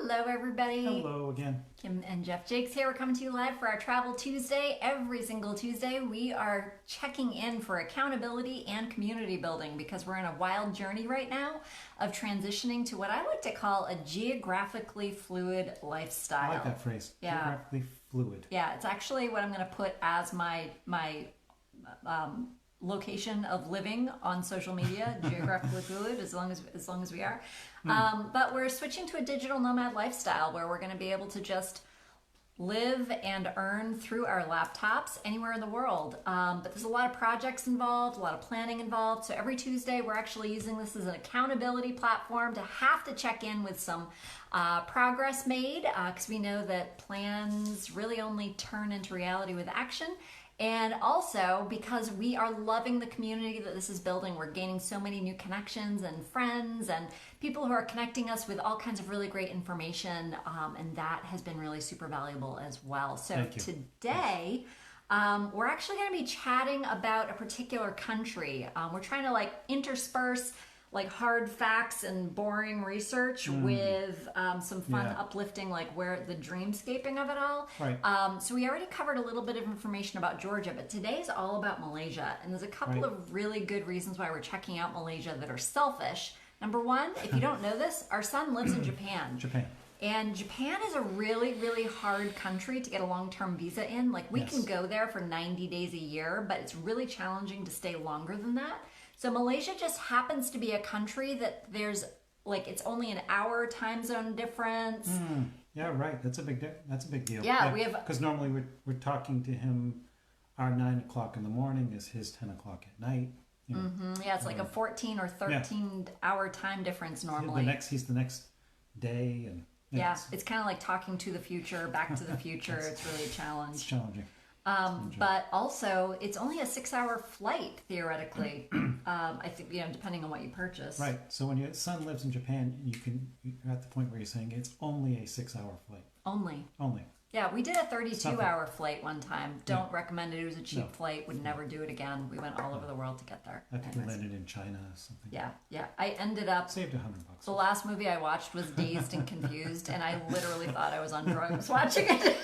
Hello, everybody. Hello again. Kim and Jeff Jakes here. We're coming to you live for our Travel Tuesday. Every single Tuesday, we are checking in for accountability and community building because we're in a wild journey right now of transitioning to what I like to call a geographically fluid lifestyle. I like that phrase. Yeah. Geographically fluid. Yeah, it's actually what I'm going to put as my location of living on social media, geographically fluid, as long as we are. But we're switching to a digital nomad lifestyle where we're going to be able to just live and earn through our laptops anywhere in the world. But there's a lot of projects involved, a lot of planning involved. So every Tuesday, we're actually using this as an accountability platform to have to check in with some progress made, because we know that plans really only turn into reality with action. And also because we are loving the community that this is building. We're gaining so many new connections and friends and people who are connecting us with all kinds of really great information. And that has been really super valuable as well. So today, we're actually going to be chatting about a particular country. We're trying to intersperse hard facts and boring research with some fun, uplifting, where the dreamscaping of it all. Right. So we already covered a little bit of information about Georgia, but today's all about Malaysia. And there's a couple of really good reasons why we're checking out Malaysia that are selfish. Number one, if you don't know this, our son lives in Japan. And Japan is a really, really hard country to get a long-term visa in. We can go there for 90 days a year, but it's really challenging to stay longer than that. So Malaysia just happens to be a country that there's it's only an hour time zone difference. Yeah, right. That's a big deal. Yeah, we have, because normally we're talking to him. Our 9 o'clock in the morning is his 10 o'clock at night. You know, yeah, it's like a 14 or 13 hour time difference normally. He's the next day, and it's kind of like talking to the future, back to the future. It's really a challenge. It's challenging. But also, it's only a 6-hour flight, theoretically. I think, depending on what you purchase. Right. So when your son lives in Japan, you're at the point where you're saying it's only a 6-hour flight. Only. Yeah, we did a 32-hour flight one time. Don't recommend it. It was a cheap flight. Would never do it again. We went all over the world to get there. I think we landed in China or something. Yeah. I ended up... Saved $100. The last movie I watched was Dazed and Confused, and I literally thought I was on drugs watching it.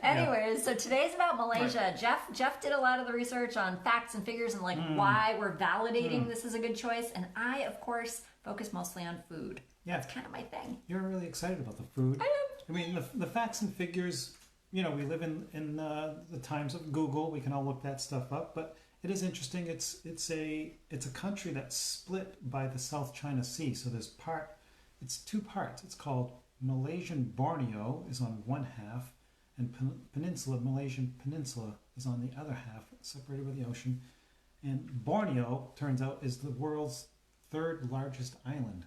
Anyways, so today's about Malaysia. Right. Jeff did a lot of the research on facts and figures and why we're validating this is a good choice. And I, of course, focus mostly on food. Yeah. It's kind of my thing. You're really excited about the food. I am. I mean, the facts and figures, we live in the times of Google. We can all look that stuff up. But it is interesting. It's a country that's split by the South China Sea. So it's two parts. It's called Malaysian Borneo is on one half, and Malaysian Peninsula is on the other half, separated by the ocean. And Borneo, turns out, is the world's third largest island.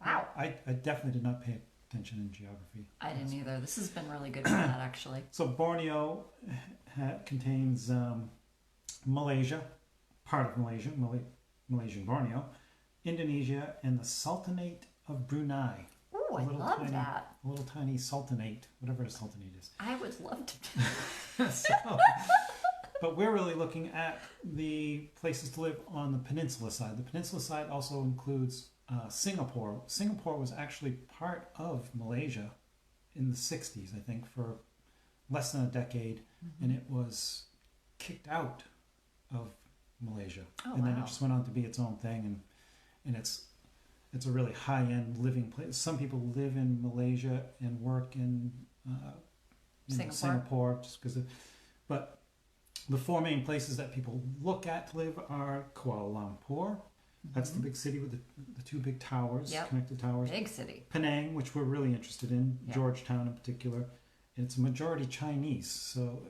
Wow. I definitely did not pay attention in geography. I didn't either. This has been really good for that, actually. So Borneo contains Malaysia, part of Malaysia, Malaysian Borneo, Indonesia, and the Sultanate of Brunei. Oh, I love that. A little tiny sultanate, whatever a sultanate is. I would love to. But we're really looking at the places to live on the peninsula side. The peninsula side also includes Singapore. Singapore was actually part of Malaysia in the 60s, I think, for less than a decade, and it was kicked out of Malaysia. And then it just went on to be its own thing, and it's a really high-end living place. Some people live in Malaysia and work in Singapore just because but the four main places that people look at to live are Kuala Lumpur. That's the big city with the two big towers, connected towers. Big city. Penang, which we're really interested in, Georgetown in particular. And it's a majority Chinese, so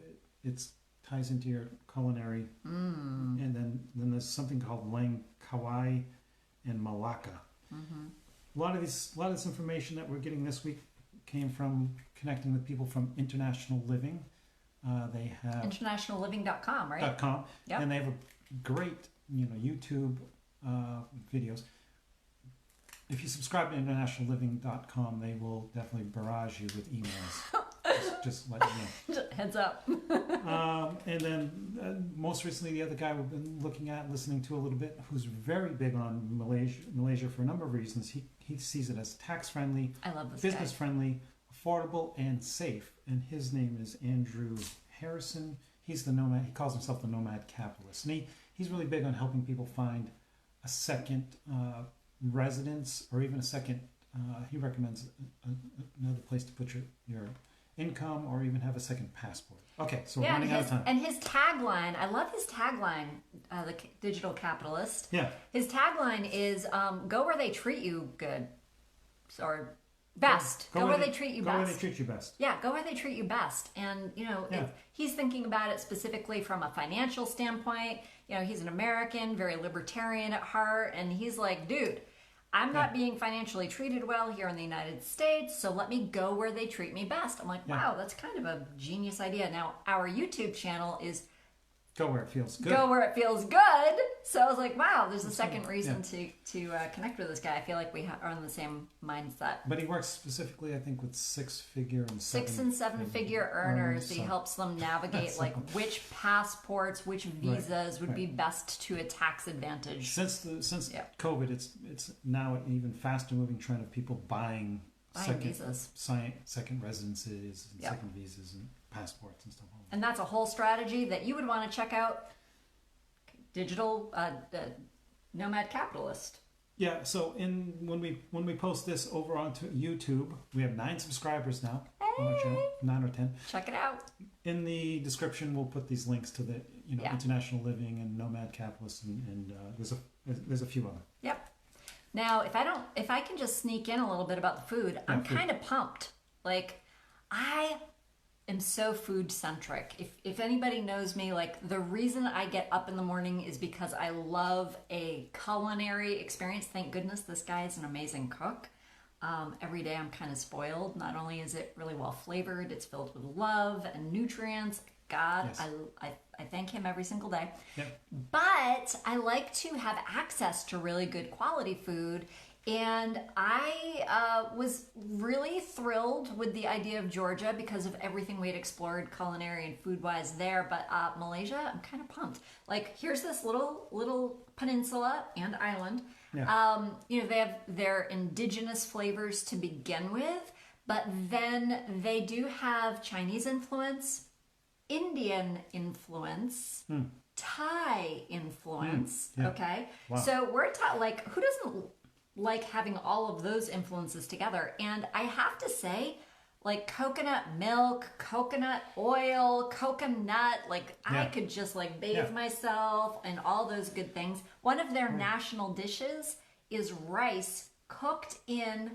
it ties into your culinary. And then there's something called Langkawi and Malacca. A lot of this information that we're getting this week came from connecting with people from International Living. They have internationalliving.com, right? .com, and they have a great YouTube videos. If you subscribe to internationalliving.com, they will definitely barrage you with emails. Just let you know. Heads up. And then most recently, the other guy we've been looking at, listening to a little bit, who's very big on Malaysia for a number of reasons. He sees it as tax friendly, I love this business guy. friendly, affordable, and safe. And his name is Andrew Harrison. He's the nomad. He calls himself the nomad capitalist, and he's really big on helping people find a second residence, or even a second. He recommends another place to put your income, or even have a second passport. Okay, so we're running out of time. And his tagline, I love his tagline, the digital capitalist. Yeah. His tagline is go where they treat you good, or best. Go where they treat you best. Go where they treat you best. Yeah, go where they treat you best. And, he's thinking about it specifically from a financial standpoint. He's an American, very libertarian at heart, and he's like, dude, I'm not being financially treated well here in the United States, so let me go where they treat me best. I'm like, wow, that's kind of a genius idea. Now, our YouTube channel is Go where it feels good. Go where it feels good. So I was like, wow, there's a second reason to connect with this guy. I feel like we are on the same mindset. But he works specifically, I think, with six and seven figure earners. He helps them navigate like which passports, which visas would be best to a tax advantage. Since COVID, it's now an even faster moving trend of people buying visas, second residences, and second visas and passports and stuff. And that's a whole strategy that you would want to check out. Digital Nomad Capitalist. Yeah. So when we post this over onto YouTube, we have 9 subscribers now on our channel, 9 or 10. Check it out. In the description, we'll put these links to the International Living and Nomad Capitalist, and there's a few other. Yep. Now, if I can just sneak in a little bit about the food, I'm kind of pumped. Like, I am so food centric. If anybody knows me, like, the reason I get up in the morning is because I love a culinary experience. Thank goodness this guy is an amazing cook. Every day I'm kind of spoiled. Not only is it really well flavored, it's filled with love and nutrients. God, yes. I thank him every single day. Yep. But I like to have access to really good quality food. And I was really thrilled with the idea of Georgia because of everything we had explored culinary and food-wise there. But Malaysia, I'm kind of pumped. Like, here's this little peninsula and island. Yeah. They have their indigenous flavors to begin with, but then they do have Chinese influence, Indian influence, Thai influence. Yeah. Okay, wow. So we're like, who doesn't like having all of those influences together? And I have to say, like, coconut milk, coconut oil, coconut, like, I could just like bathe myself and all those good things. One of their national dishes is rice cooked in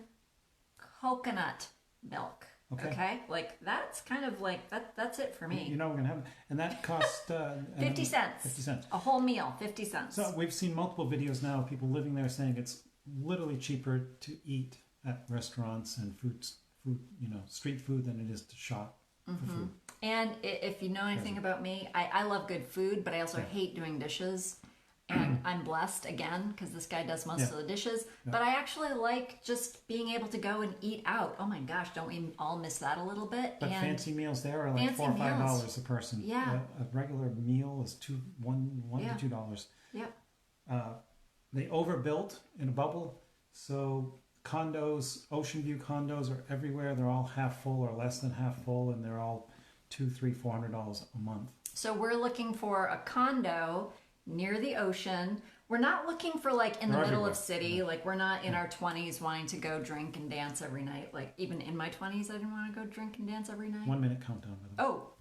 coconut milk. Okay. Like, that's kind of like that's it for me. We're gonna have, and that costs 50 cents. 50 cents. A whole meal, 50 cents. So we've seen multiple videos now of people living there saying it's literally cheaper to eat at restaurants and street food than it is to shop for food. And if you know anything about me, I love good food, but I also hate doing dishes. And I'm blessed, again, because this guy does most of the dishes. Yeah. But I actually like just being able to go and eat out. Oh my gosh, don't we all miss that a little bit? But fancy meals there are like $4 or $5 a person. Yeah. A regular meal is $1 to $2. Yep. They overbuilt in a bubble, so condos, ocean view condos are everywhere. They're all half full or less than half full, and they're all $200, $300, $400 a month. So we're looking for a condo near the ocean. We're not looking for like in the middle of city. Like, we're not in our 20s wanting to go drink and dance every night. Like, even in my 20s, I didn't want to go drink and dance every night. 1 minute countdown. Oh,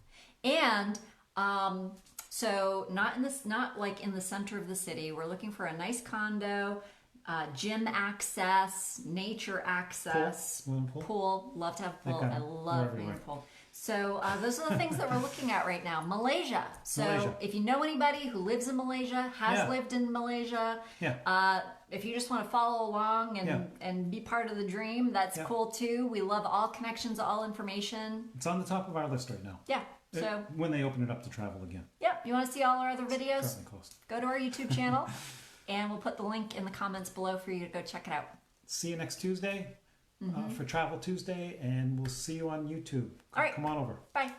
and so not like in the center of the city. We're looking for a nice condo, gym access, nature access, pool. Love to have a pool. I love being in a pool. So those are the things that we're looking at right now. Malaysia. So if you know anybody who lives in Malaysia, has lived in Malaysia, if you just want to follow along and be part of the dream, that's cool too. We love all connections, all information. It's on the top of our list right now. Yeah. So when they open it up to travel again. Yep. You want to see all our other videos? Currently closed. Go to our YouTube channel, and we'll put the link in the comments below for you to go check it out. See you next Tuesday. for Travel Tuesday, and we'll see you on YouTube. All right. Come on over. Bye.